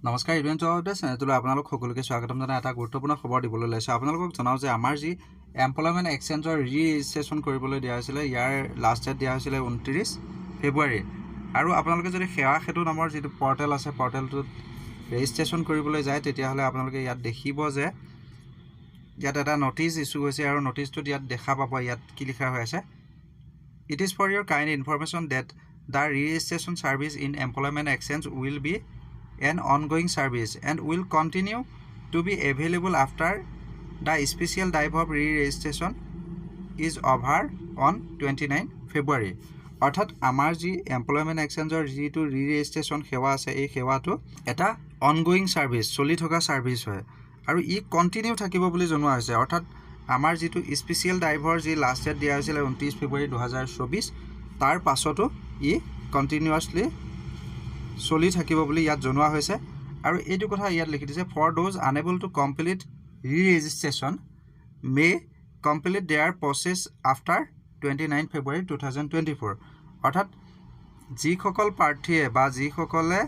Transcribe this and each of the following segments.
নমস্কাৰ ইভেন্ট জবতে চেনেলটোলৈ আপোনালোক সকলোকে স্বাগতম জনাই এটা গুৰুত্বপূৰ্ণ খবৰ দিবলৈ লৈছোঁ। আপোনালোকক জনাওঁ যে আমাৰ যি এমপ্লয়মেণ্ট এক্সচেঞ্জৰ ৰি-ৰেজিষ্ট্ৰেশ্যন কৰিবলৈ দিয়া হৈছিলে, ইয়াৰ লাষ্ট ডেট দিয়া হৈছিলে 29 ফেব্ৰুৱাৰী। আৰু আপোনালোকে যদি সেৱা সেতু নামৰ যিটো পৰ্টেল আছে, পৰ্টেলটোত ৰেজিষ্ট্ৰেশ্যন কৰিবলৈ যায়, তেতিয়াহ'লে আপোনালোকে ইয়াত দেখিব যে ইয়াত এটা নটিচ ইছ্যু হৈছে আৰু নটিচটোত ইয়াত দেখা পাব ইয়াত কি লিখা হৈ আছে, it is for your kind information that the re-registration service in employment exchange will be an ongoing service and will continue to be available after the special type of re-registration is over on 29 February. অৰ্থাৎ আমাৰ যি employment এক্সচেঞ্জৰ যিটো ৰি-ৰেজিষ্ট্ৰেশ্যন সেৱা আছে, এই সেৱাটো এটা ongoing service, চলি থকা ছাৰ্ভিচ হয় আৰু ই কণ্টিনিউ থাকিব বুলি জনোৱা হৈছে। অৰ্থাৎ আমাৰ যিটো স্পেচিয়েল ড্ৰাইভৰ যি লাষ্ট ডেট দিয়া হৈছিলে 29 ফেব্ৰুৱাৰী 2024, তাৰ পাছতো ই কণ্টিনিউৱাছলি চলি থাকিব বুলি ইয়াত জনোৱা হৈছে। আৰু এইটো কথা ইয়াত লিখি দিছে, for those unable to complete re-registration may complete their process after 29 February 2024। অৰ্থাৎ যিসকল প্ৰাৰ্থীয়ে বা যিসকলে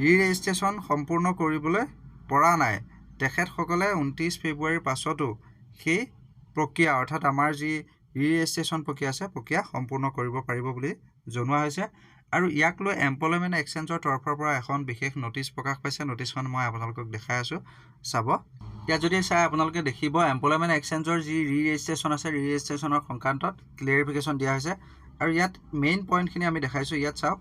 ৰি-ৰেজিষ্ট্ৰেশ্যন সম্পূৰ্ণ কৰিবলৈ পৰা নাই, তেখেতসকলে 29 ফেব্ৰুৱাৰীৰ পাছতো সেই প্ৰক্ৰিয়া, অৰ্থাৎ আমাৰ যি ৰি-ৰেজিষ্ট্ৰেশ্যন প্ৰক্ৰিয়া আছে, প্ৰক্ৰিয়া সম্পূৰ্ণ কৰিব পাৰিব বুলি জনোৱা হৈছে। আৰু ইয়াক লৈ এমপ্লয়মেণ্ট এক্সচেঞ্জৰ তৰফৰ পৰা এখন বিশেষ নটিচ প্ৰকাশ পাইছে। নটিচখন মই আপোনালোকক দেখাই আছোঁ, চাব। ইয়াত যদি চাই আপোনালোকে দেখিব এমপ্লয়মেণ্ট এক্সচেঞ্জৰ যি ৰি-ৰেজিষ্ট্ৰেশ্যন আছে, ৰি-ৰেজিষ্ট্ৰেশ্যনৰ সংক্ৰান্তত ক্লিয়াৰিফিকেশ্যন দিয়া হৈছে। আৰু ইয়াত মেইন পইণ্টখিনি আমি দেখাইছোঁ। ইয়াত চাওক,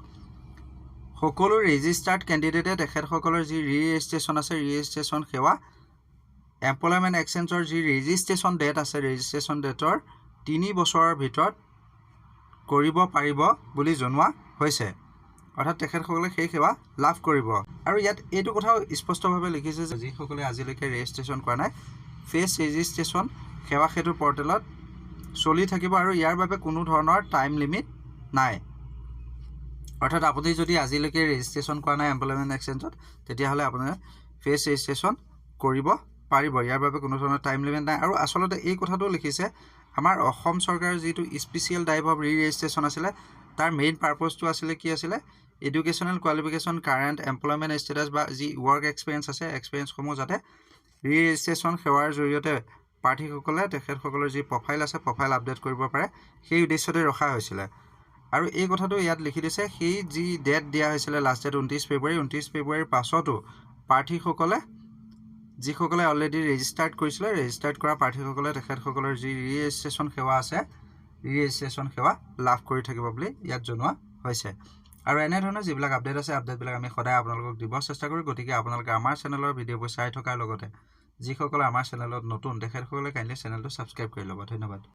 সকলো ৰেজিষ্টাৰ্ড কেণ্ডিডেটে তেখেতসকলৰ যি ৰি-ৰেজিষ্ট্ৰেশ্যন আছে, ৰি-ৰেজিষ্ট্ৰেশ্যন সেৱা এমপ্লয়মেণ্ট এক্সচেঞ্জৰ যি ৰেজিষ্ট্ৰেশ্যন ডেট আছে, ৰেজিষ্ট্ৰেশ্যন ডেটৰ 3 বছৰৰ ভিতৰত কৰিব পাৰিব বুলি জনোৱা হৈছে। অৰ্থাৎ তেখেতসকলে সেই সেৱা লাভ কৰিব। আৰু ইয়াত এইটো কথাও স্পষ্টভাৱে লিখিছে যে যিসকলে আজিলৈকে ৰেজিষ্ট্ৰেশ্যন কৰা নাই, ফেচ ৰেজিষ্ট্ৰেশ্যন সেৱা সেতু পৰ্টেলত চলি থাকিব আৰু ইয়াৰ বাবে কোনো ধৰণৰ টাইম লিমিট নাই। অৰ্থাৎ আপুনি যদি আজিলৈকে ৰেজিষ্ট্ৰেশ্যন কৰা নাই এমপ্লয়মেণ্ট এক্সচেঞ্জত, তেতিয়াহ'লে আপুনি ফেচ ৰেজিষ্ট্ৰেশ্যন কৰিব পাৰিব, ইয়াৰ বাবে কোনো ধৰণৰ টাইম লিমিট নাই। আৰু আচলতে এই কথাটো লিখিছে, আমাৰ অসম চৰকাৰৰ যিটো স্পেচিয়েল টাইপ অফ ৰি-ৰেজিষ্ট্ৰেশ্যন আছিলে, তাৰ মেইন পাৰ্পজটো আছিলে কি আছিলে, educational qualification, current employment status বা যি ৱৰ্ক এক্সপিৰিয়েঞ্চ আছে, এক্সপিৰিয়েঞ্চসমূহ যাতে ৰি-ৰেজিষ্ট্ৰেশ্যন সেৱাৰ জৰিয়তে প্ৰাৰ্থীসকলে তেখেতসকলৰ যি প্ৰফাইল আছে, প্ৰফাইল আপডেট কৰিব পাৰে, সেই উদ্দেশ্যতে ৰখা হৈছিলে। আৰু এই কথাটো ইয়াত লিখি দিছে, সেই যি ডেট দিয়া হৈছিলে লাষ্ট ডেট 29 ফেব্ৰুৱাৰী, 29 ফেব্ৰুৱাৰীৰ পাছতো প্ৰাৰ্থীসকলে যিসকলে অলৰেডি ৰেজিষ্টাৰ্ড কৰিছিলে, ৰেজিষ্টাৰ্ড কৰা প্ৰাৰ্থীসকলে তেখেতসকলৰ যি ৰি-ৰেজিষ্ট্ৰেশ্যন সেৱা আছে, ৰি-ৰেজিষ্ট্ৰেশ্যন সেৱা লাভ কৰি থাকিব বুলি ইয়াত জনোৱা হৈছে। আৰু এনেধৰণৰ যিবিলাক আপডেট আছে, আপডেটবিলাক আমি সদায় আপোনালোকক দিব চেষ্টা কৰোঁ। গতিকে আপোনালোকে আমাৰ চেনেলৰ ভিডিঅ'বোৰ চাই থকাৰ লগতে যিসকলে আমাৰ চেনেলত নতুন, তেখেতসকলে কাইণ্ডলি চেনেলটো ছাবস্ক্ৰাইব কৰি ল'ব। ধন্যবাদ।